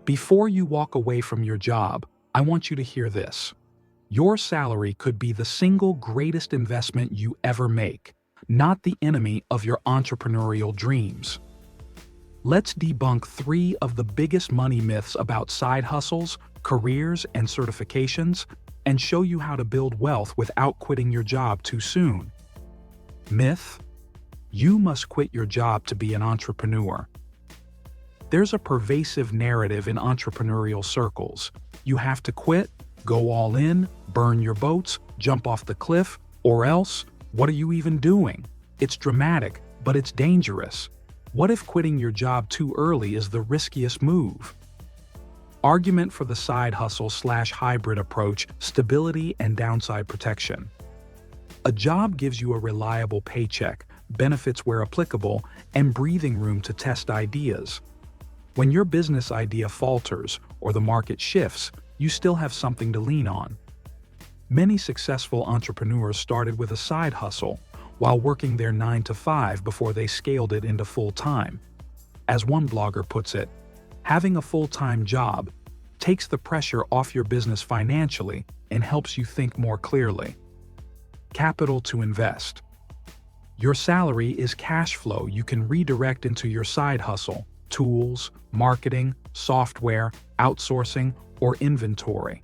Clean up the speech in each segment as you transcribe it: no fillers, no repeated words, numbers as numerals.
Before you walk away from your job, I want you to hear this. Your salary could be the single greatest investment you ever make, not the enemy of your entrepreneurial dreams. Let's debunk 3 of the biggest money myths about side hustles, careers, and certifications, and show you how to build wealth without quitting your job too soon. Myth: you must quit your job to be an entrepreneur. There's a pervasive narrative in entrepreneurial circles. You have to quit, go all in, burn your boats, jump off the cliff, or else, what are you even doing? It's dramatic, but it's dangerous. What if quitting your job too early is the riskiest move? Argument for the side hustle/hybrid approach: stability and downside protection. A job gives you a reliable paycheck, benefits where applicable, and breathing room to test ideas. When your business idea falters or the market shifts, you still have something to lean on. Many successful entrepreneurs started with a side hustle while working their 9-to-5 before they scaled it into full-time. As one blogger puts it, having a full-time job takes the pressure off your business financially and helps you think more clearly. Capital to invest. Your salary is cash flow you can redirect into your side hustle: tools, marketing, software, outsourcing, or inventory.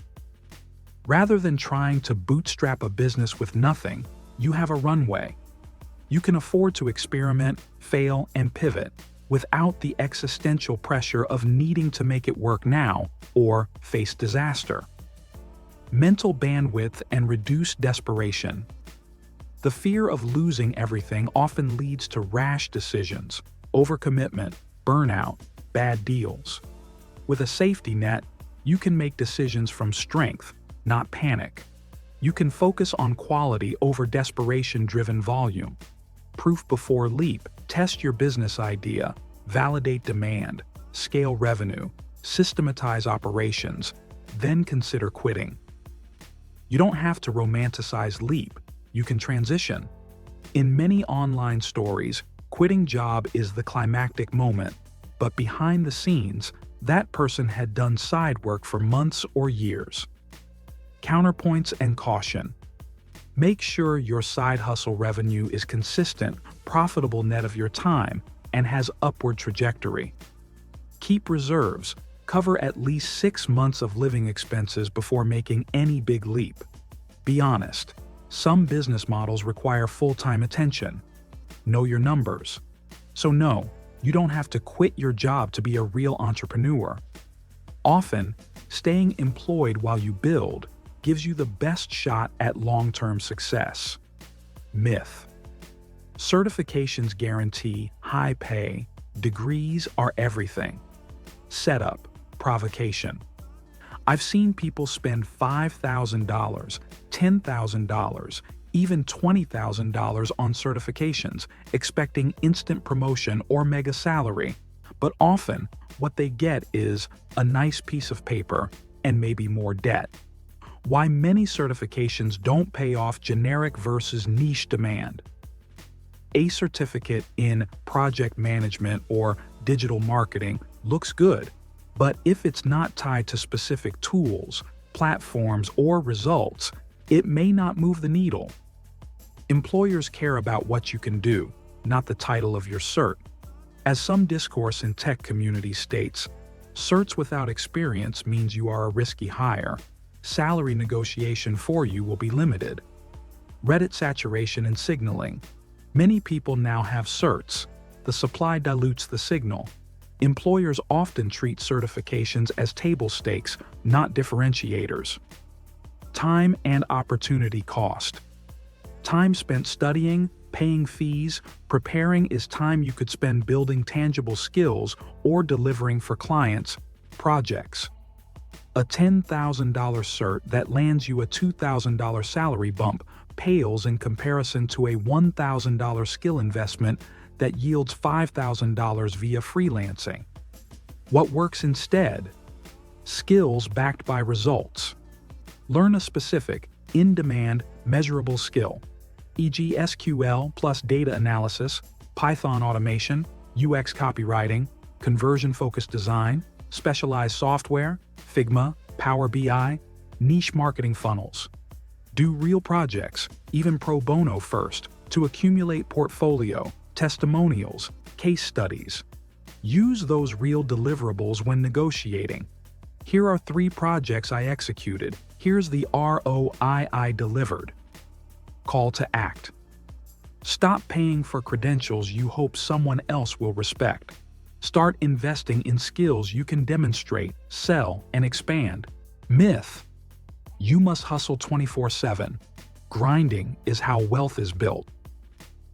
Rather than trying to bootstrap a business with nothing, you have a runway. You can afford to experiment, fail, and pivot without the existential pressure of needing to make it work now or face disaster. Mental bandwidth and reduced desperation. The fear of losing everything often leads to rash decisions, overcommitment, burnout, bad deals. With a safety net, you can make decisions from strength, not panic. You can focus on quality over desperation-driven volume. Proof before leap: test your business idea, validate demand, scale revenue, systematize operations, then consider quitting. You don't have to romanticize leap, you can transition. In many online stories, quitting job is the climactic moment, but behind the scenes, that person had done side work for months or years. Counterpoints and caution. Make sure your side hustle revenue is consistent, profitable net of your time, and has upward trajectory. Keep reserves. Cover at least 6 months of living expenses before making any big leap. Be honest. Some business models require full-time attention. Know your numbers. So no, you don't have to quit your job to be a real entrepreneur. Often, staying employed while you build gives you the best shot at long-term success. Myth: certifications guarantee high pay, degrees are everything. Setup, provocation. I've seen people spend $5,000, $10,000, even $20,000 on certifications, expecting instant promotion or mega salary, but often what they get is a nice piece of paper and maybe more debt. Why many certifications don't pay off: generic versus niche demand. A certificate in project management or digital marketing looks good, but if it's not tied to specific tools, platforms, or results, it may not move the needle. Employers care about what you can do, not the title of your cert. As some discourse in tech community states, certs without experience means you are a risky hire. Salary negotiation for you will be limited. Reddit saturation and signaling. Many people now have certs. The supply dilutes the signal. Employers often treat certifications as table stakes, not differentiators. Time and opportunity cost. Time spent studying, paying fees, preparing is time you could spend building tangible skills or delivering for clients, projects. A $10,000 cert that lands you a $2,000 salary bump pales in comparison to a $1,000 skill investment that yields $5,000 via freelancing. What works instead? Skills backed by results. Learn a specific, in-demand, measurable skill, e.g. SQL plus data analysis, Python automation, UX copywriting, conversion-focused design, specialized software, Figma, Power BI, niche marketing funnels. Do real projects, even pro bono first, to accumulate portfolio, testimonials, case studies. Use those real deliverables when negotiating. Here are 3 projects I executed. Here's the ROI I delivered. Call to act. Stop paying for credentials you hope someone else will respect. Start investing in skills you can demonstrate, sell, and expand. Myth: you must hustle 24/7. Grinding is how wealth is built.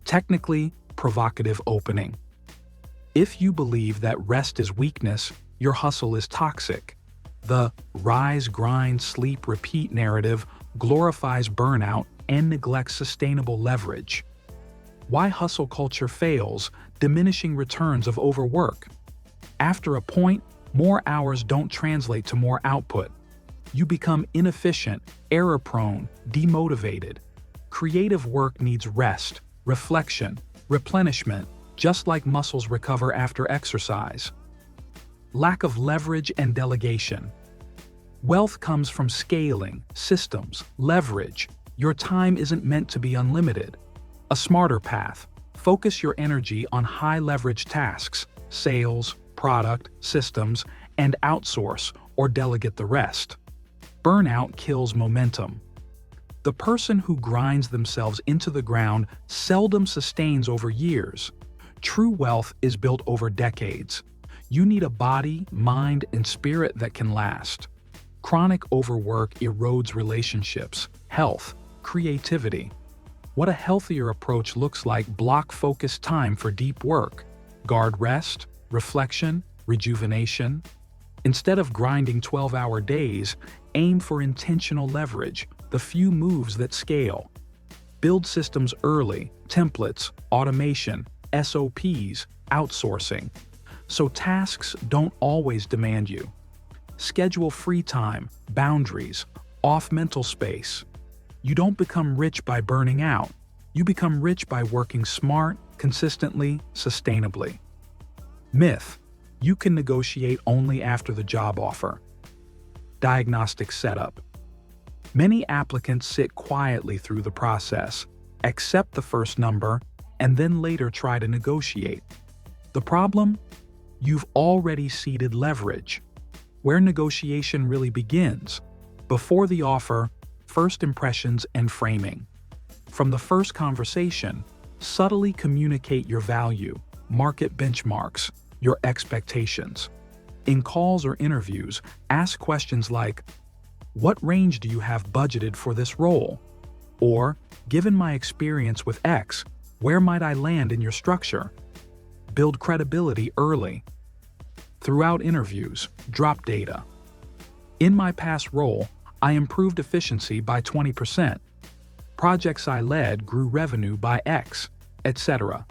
Technically provocative opening. If you believe that rest is weakness, your hustle is toxic. The rise, grind, sleep, repeat narrative glorifies burnout and neglects sustainable leverage. Why hustle culture fails, diminishing returns of overwork. After a point, more hours don't translate to more output. You become inefficient, error-prone, demotivated. Creative work needs rest, reflection, replenishment, just like muscles recover after exercise. Lack of leverage and delegation. Wealth comes from scaling, systems, leverage. Your time isn't meant to be unlimited. A smarter path: focus your energy on high-leverage tasks, sales, product, systems, and outsource or delegate the rest. Burnout kills momentum. The person who grinds themselves into the ground seldom sustains over years. True wealth is built over decades. You need a body, mind, and spirit that can last. Chronic overwork erodes relationships, health, creativity. What a healthier approach looks like: block focused time for deep work, guard rest, reflection, rejuvenation. Instead of grinding 12-hour days, aim for intentional leverage, the few moves that scale. Build systems early, templates, automation, SOPs, outsourcing, so tasks don't always demand you. Schedule free time, boundaries, off mental space. You don't become rich by burning out. You become rich by working smart, consistently, sustainably. Myth: you can negotiate only after the job offer. Diagnostic setup. Many applicants sit quietly through the process, accept the first number, and then later try to negotiate. The problem? You've already ceded leverage. Where negotiation really begins: before the offer, first impressions and framing. From the first conversation, subtly communicate your value, market benchmarks, your expectations. In calls or interviews, ask questions like, "What range do you have budgeted for this role?" Or, "Given my experience with X, where might I land in your structure?" Build credibility early. Throughout interviews, drop data. In my past role, I improved efficiency by 20%. Projects I led grew revenue by X, etc.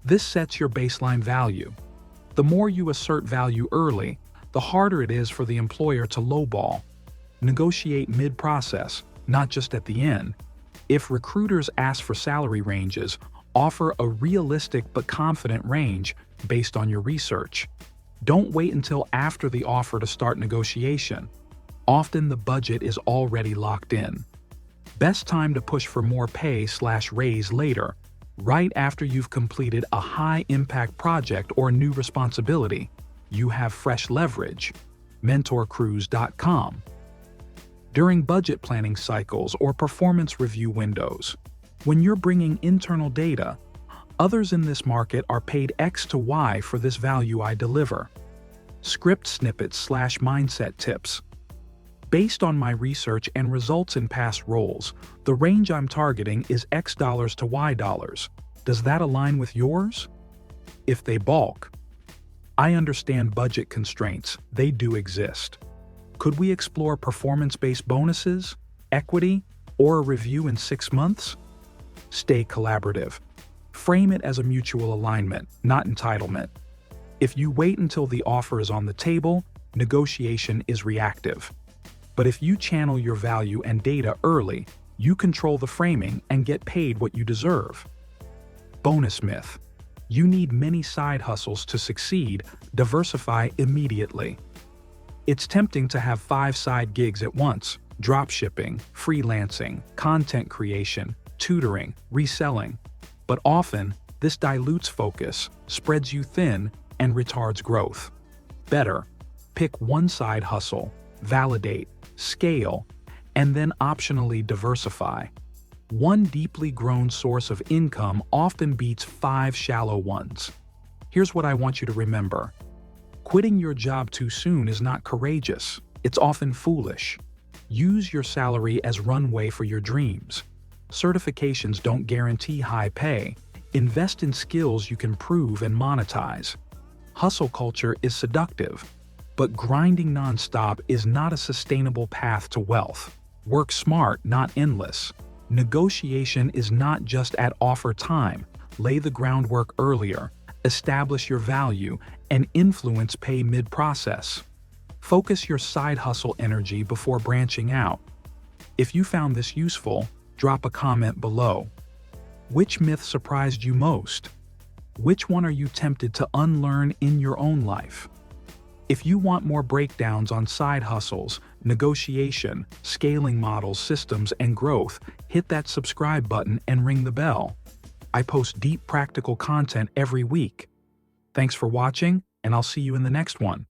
This sets your baseline value. The more you assert value early, the harder it is for the employer to lowball. Negotiate mid-process, not just at the end. If recruiters ask for salary ranges, offer a realistic but confident range based on your research. Don't wait until after the offer to start negotiation. Often the budget is already locked in. Best time to push for more pay/raise later, right after you've completed a high-impact project or new responsibility. You have fresh leverage. MentorCruise.com. During budget planning cycles or performance review windows, when you're bringing internal data, others in this market are paid X to Y for this value I deliver. Script snippets/mindset tips. Based on my research and results in past roles, the range I'm targeting is X dollars to Y dollars. Does that align with yours? If they balk, I understand budget constraints, they do exist. Could we explore performance-based bonuses, equity, or a review in 6 months? Stay collaborative. Frame it as a mutual alignment, not entitlement. If you wait until the offer is on the table, negotiation is reactive. But if you channel your value and data early, you control the framing and get paid what you deserve. Bonus myth: you need many side hustles to succeed. Diversify immediately. It's tempting to have 5 side gigs at once: dropshipping, freelancing, content creation, tutoring, reselling. But often, this dilutes focus, spreads you thin, and retards growth. Better, pick one side hustle, validate, scale, and then optionally diversify. One deeply grown source of income often beats 5 shallow ones. Here's what I want you to remember. Quitting your job too soon is not courageous. It's often foolish. Use your salary as runway for your dreams. Certifications don't guarantee high pay. Invest in skills you can prove and monetize. Hustle culture is seductive, but grinding nonstop is not a sustainable path to wealth. Work smart, not endless. Negotiation is not just at offer time. Lay the groundwork earlier. Establish your value, and influence pay mid-process. Focus your side hustle energy before branching out. If you found this useful, drop a comment below. Which myth surprised you most? Which one are you tempted to unlearn in your own life? If you want more breakdowns on side hustles, negotiation, scaling models, systems, and growth, hit that subscribe button and ring the bell. I post deep practical content every week. Thanks for watching, and I'll see you in the next one.